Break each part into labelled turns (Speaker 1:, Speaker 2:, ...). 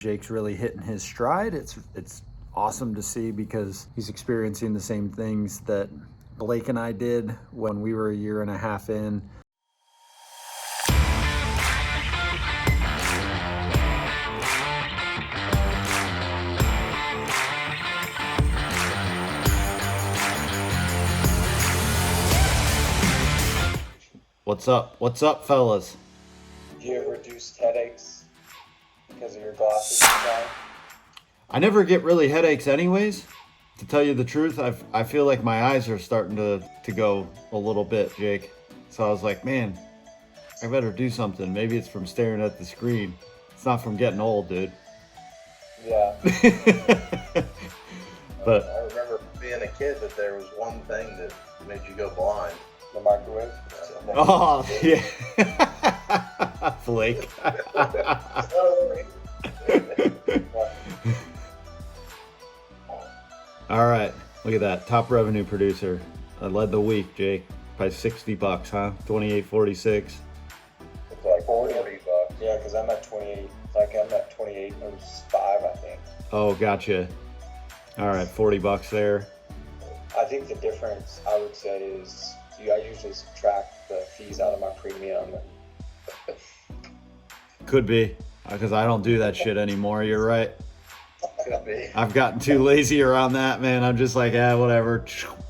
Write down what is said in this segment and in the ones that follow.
Speaker 1: Jake's really hitting his stride. It's awesome to see because he's experiencing the same things that Blake and I did when we were a year and a half in. What's up? What's up, fellas?
Speaker 2: Do you have reduced headaches because of your glasses and stuff?
Speaker 1: I never get really headaches anyways. To tell you the truth, I feel like my eyes are starting to go a little bit, Jake. So I was like, man, I better do something. Maybe it's from staring at the screen. It's not from getting old, dude.
Speaker 2: Yeah.
Speaker 1: But
Speaker 3: I remember being a kid that there was one thing that made you go blind.
Speaker 2: The microwave?
Speaker 1: oh yeah, Blake. All right, look at that top revenue producer. I led the week, Jake, by $60, huh? 28.46.
Speaker 2: It's like 40 bucks. Yeah, because I'm at 28. Like I'm at 28.05, I think.
Speaker 1: Oh, gotcha. All right, $40 there.
Speaker 2: I think the difference, I would say, is I usually subtract the fees out of my premium.
Speaker 1: Could be, because I don't do that shit anymore. You're right.
Speaker 3: Could be.
Speaker 1: I've gotten too lazy around that, man. I'm just like, whatever.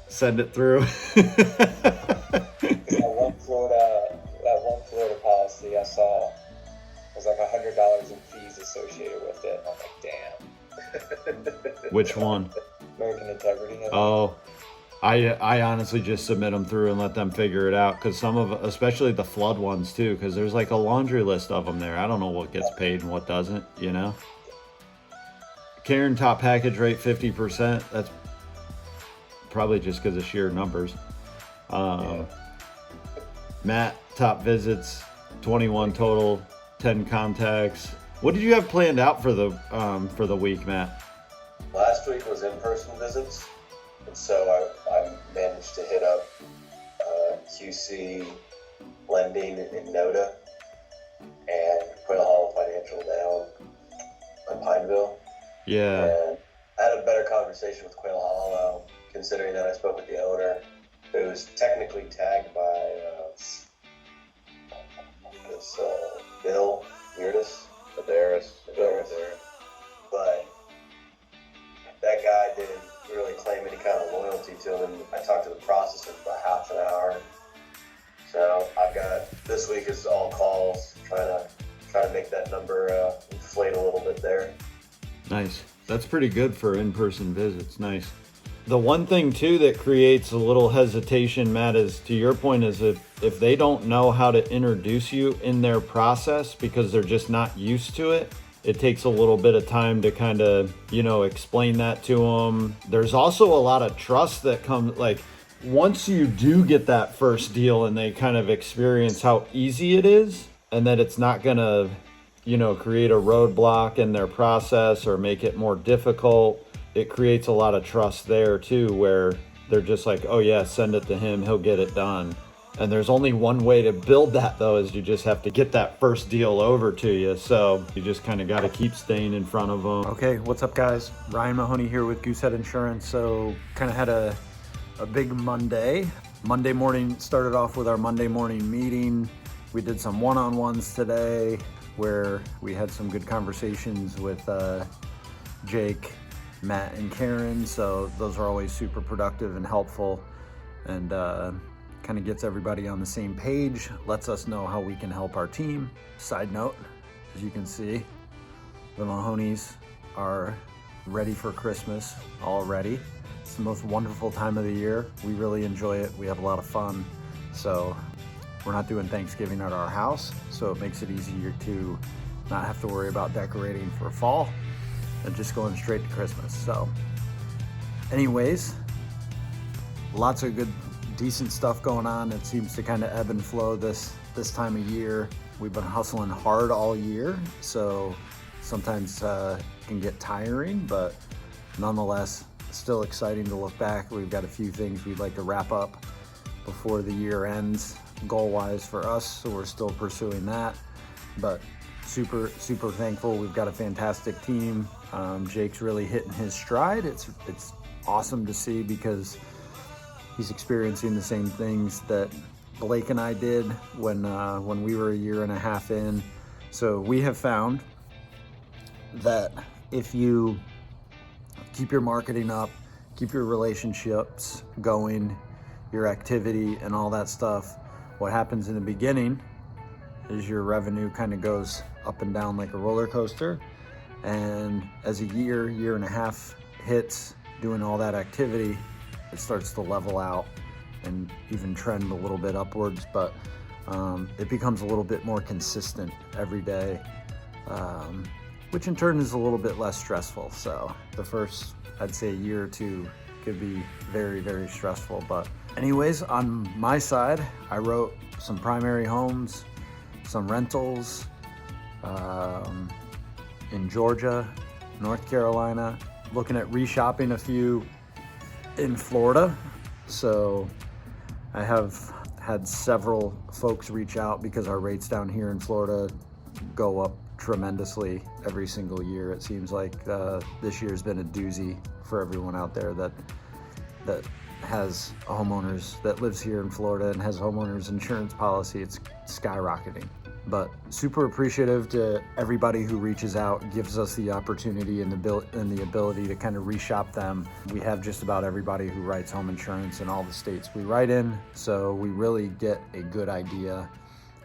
Speaker 1: Send it through.
Speaker 2: That one Florida policy I saw was like $100 in fees associated with it. I'm like, damn.
Speaker 1: Which one?
Speaker 2: American Integrity.
Speaker 1: Oh, I honestly just submit them through and let them figure it out, because some of, especially the flood ones too, because there's like a laundry list of them there. I don't know what gets paid and what doesn't, you know. Karen, top package rate 50%. That's probably just because of sheer numbers. Matt, top visits 21 total, 10 contacts. What did you have planned out for the week, Matt?
Speaker 3: Last week was in-person visits, and so I managed to hit up QC lending in Noda and Quail Hollow Financial down on Pineville.
Speaker 1: Yeah.
Speaker 3: And I had a better conversation with Quail Hollow, considering that I spoke with the owner, who was technically tagged by this Bill Meirtis. Adaris. But that guy didn't really claim any kind of loyalty to him. I talked to the processor for about half an hour. So I've got, this week is all calls, trying to make that number inflate a little bit there.
Speaker 1: Nice. That's pretty good for in-person visits. Nice. The one thing too that creates a little hesitation, Matt, is to your point, is if they don't know how to introduce you in their process because they're just not used to it, it takes a little bit of time to kind of, explain that to them. There's also a lot of trust that comes, like, once you do get that first deal and they kind of experience how easy it is and that it's not gonna, create a roadblock in their process or make it more difficult, it creates a lot of trust there too, where they're just like, oh yeah, send it to him, he'll get it done. And there's only one way to build that though, is you just have to get that first deal over to you. So you just kind of got to keep staying in front of them. Okay, what's up guys? Ryan Mahoney here with Goosehead Insurance. So kind of had a big Monday. Monday morning, started off with our Monday morning meeting. We did some one-on-ones today where we had some good conversations with Jake, Matt, and Karen. So those are always super productive and helpful, and kind of gets everybody on the same page, lets us know how we can help our team. Side note, as you can see, the Mahoneys are ready for Christmas already. It's the most wonderful time of the year. We really enjoy it. We have a lot of fun. So we're not doing Thanksgiving at our house, so it makes it easier to not have to worry about decorating for fall and just going straight to Christmas. So anyways, lots of good, decent stuff going on. It seems to kind of ebb and flow this time of year. We've been hustling hard all year, so sometimes it can get tiring, but nonetheless, still exciting to look back. We've got a few things we'd like to wrap up before the year ends, goal-wise for us, so we're still pursuing that. But super thankful. We've got a fantastic team. Jake's really hitting his stride. It's awesome to see because he's experiencing the same things that Blake and I did when we were a year and a half in. So we have found that if you keep your marketing up, keep your relationships going, your activity and all that stuff, what happens in the beginning is your revenue kind of goes up and down like a roller coaster. And as a year and a half hits doing all that activity, it starts to level out and even trend a little bit upwards, but it becomes a little bit more consistent every day, which in turn is a little bit less stressful. So the first, I'd say, year or two could be very stressful. But anyways, on my side, I wrote some primary homes, some rentals in Georgia, North Carolina, looking at reshopping a few in Florida. So I have had several folks reach out because our rates down here in Florida go up tremendously every single year. It seems like this year's been a doozy for everyone out there that has homeowners, that lives here in Florida and has homeowners insurance policy. It's skyrocketing. But super appreciative to everybody who reaches out, gives us the opportunity and the ability to kind of reshop them. We have just about everybody who writes home insurance in all the states we write in, so we really get a good idea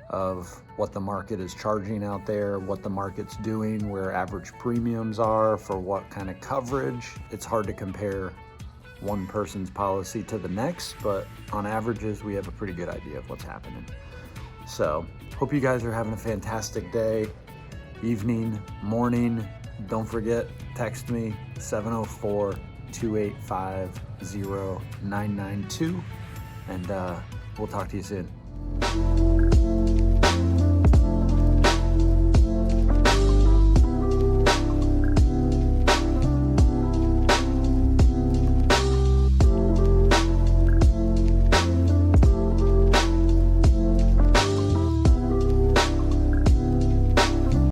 Speaker 1: of what the market is charging out there, what the market's doing, where average premiums are for what kind of coverage. It's hard to compare one person's policy to the next, but on averages, we have a pretty good idea of what's happening. So, hope you guys are having a fantastic day, evening, morning. Don't forget, text me, 704-285-0992, and we'll talk to you soon.